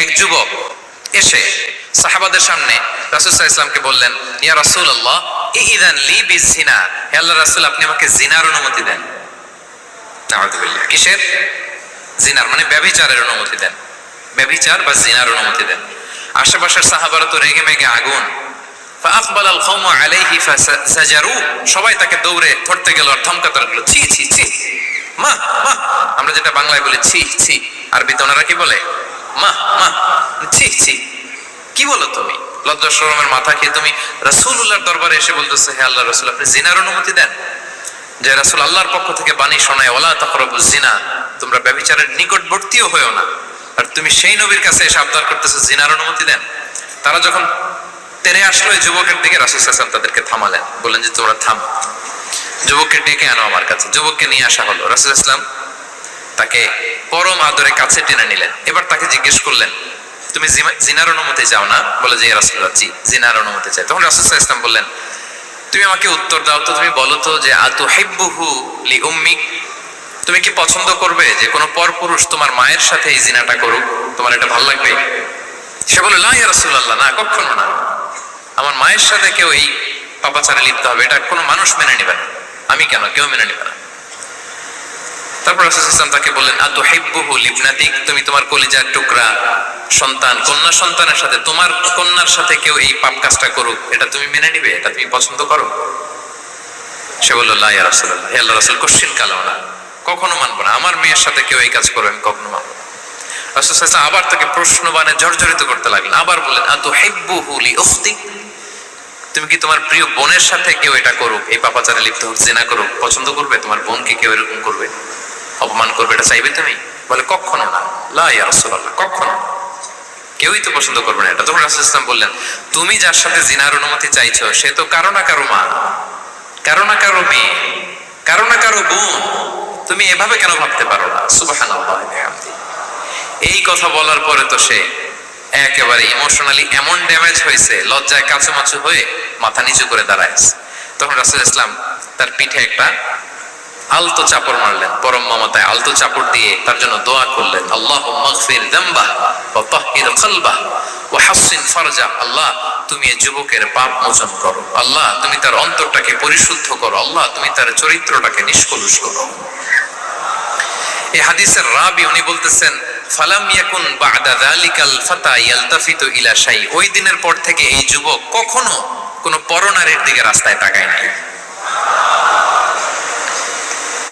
এক যুবক এসে সাহাবাদের সামনে রাসূল সাল্লাল্লাহু আলাইহি ওয়াসাল্লামকে বললেন, ইয়া রাসূলুল্লাহ ইযান লি বিজিনা, হে আল্লাহর রাসূল আপনি আমাকে জিনার অনুমতি দেন। নাউযুবিল্লাহ। কিসের? জিনার, মানে ব্যভিচারের অনুমতি দেন। ব্যভিচার বা জিনার অনুমতি দেন। আশেপাশের সাহাবারা তো রেগে মেগে আগুন। ফাআকবাল আল কওমু আলাইহি ফাসাজারু, সবাই তাকে দৌড়ে ধরতে গেল আর ধমকাতে লাগলো, ছি ছি ছি, মা মা। আমরা যেটা বাংলায় বলি ছি ছি, আরবিতে ওনারা কি বলে? মা মা, ছি ছি। কি বলো তুমি? লজ্জা শরমের মাথা খেয়ে তুমি রাসূলুল্লাহর দরবারে এসে বলতেছো, হে আল্লাহর রাসূল আপনি জিনার অনুমতি দেন। যে রাসূল আল্লাহর পক্ষ থেকে বাণী শোনায়, ওয়ালা তাকরাবুজ জিনা, তোমরা ব্যভিচারের নিকটবর্তীও হয়ো না। আর তুমি সেই নবীর কাছে এসে আবদার করতেছো জিনার অনুমতি দেন। তারা যখন তেরে আসলো এই যুবকের দিকে, রাসূল সাল্লাল্লাহু আলাইহি ওয়াসাল্লাম তাদেরকে থামালেন, বললেন যে তোমরা থাম, যুবককে ডেকে আনো আমার কাছে। যুবককে নিয়ে আসা হলো। রাসূল সাল্লাল্লাহু আলাইহি ওয়াসাল্লাম তাকে পরম আদরে কাছে টেনে নিলেন। এবার তাকে জিজ্ঞেস করলেন, তুমি জিনার অনুমতি চাও না? বলে যে ইয়া রাসূলুল্লাহ জি, জিনার অনুমতি চাই। তখন রাসূল সাল্লাল্লাহু আলাইহি ওয়াসাল্লাম বললেন, তুমি আমাকে উত্তর দাও তো, তুমি বলো তো যে আতুহিব্বুহু লিউম্মিক, তুমি কি পছন্দ করবে যে কোনো পরপুরুষ তোমার মায়ের সাথে এই জিনাটা করুক? তোমার এটা ভালো লাগবে? সে বলে, লা ইয়া রাসূলুল্লাহ, না, কখনো না। আমার মায়ের সাথে কেউ এই পাপাচারে লিপ্ত হবে, এটা কোনো মানুষ মেনে নেবে না। আমি কেন, কেউ মেনে নেবে না। তারপর রাসূল সাল্লাল্লাহু আলাইহি ওয়াসাল্লাম তাকে বললেন, আতুহিব্বুহু লিবনাতিক, তুমি তোমার কলিজার টুকরা সন্তান, কন্যা সন্তানের সাথে, তোমার কন্যার সাথে কেউ এই পাপ কাজটা করুক, এটা তুমি মেনে নিবে? এটা তুমি পছন্দ করো? সে বলল, লা ইয়া রাসূলুল্লাহ, হে আল্লাহর রাসূল কোশ্চিন কালাও না, কখনো মানবো না। আমার মেয়ের সাথে কেউ এই কাজ করবে আমি কখনো মানবো না। রাসূল সাল্লাল্লাহু আলাইহি ওয়াসাল্লাম আবার তাকে প্রশ্নবাণে জর্জরিত করতে লাগলেন। আবার বললেন, আতুহিব্বুহু লিউখতিক, তুমি কি তোমার প্রিয় বোনের সাথে কেউ এটা করুক, এই পাপাচারে লিপ্ত হোক, জিনা করুক, পছন্দ করবে? তোমার বোনকে কেউ এরকম করবে, অপমান করবে, এটা চাইবে তুমি? বলে, কখনো না, লা ইয়া রাসূলুল্লাহ, কখনো না, কেউই তো পছন্দ করবে না এটা। তখন রাসূল সাল্লাল্লাহু আলাইহি ওয়াসাল্লাম বললেন, তুমি যার সাথে জিনার অনুমতি চাইছো সে তো কারো না কারো মা, কারো না কারো মেয়ে, কারো না কারো বোন, তুমি এভাবে কেন ভাবতে পারো না? সুবহানাল্লাহ ওয়া বিহামদিহি। এই কথা বলার পরে তো সে একেবারে ইমোশনালি এমন ড্যামেজ হয়েছে, লজ্জায় কাঁচুমাচু হয়ে মাথা নিচু করে দাঁড়ায় আছে। তখন রাসূল ইসলাম তার পিঠে একটা আলতো চাপড় মারলেন, পরম মমতায় আলতো চাপড় দিয়ে তার জন্য দোয়া করলেন, আল্লাহুম্মা গফির যামবাহ ওয়া তাহহির কলবাহ ওয়া হাসসিন ফারজাহ, আল্লাহ তুমি এই যুবকের পাপ মোচন করো, আল্লাহ তুমি তার অন্তরটাকে পরিশুদ্ধ করো, আল্লাহ তুমি তার চরিত্রটাকে নিষ্কলুষ করো। এই হাদিসের রাবি উনি বলতেছেন, ফালাম ইয়াকুন বা'দা যালিকাল ফাতা ইয়ালতাফিতু ইলা শাই, ওই দিনের পর থেকে এই যুবক কখনো কোনো পরনারীর দিকে রাস্তায় তাকায় নাই।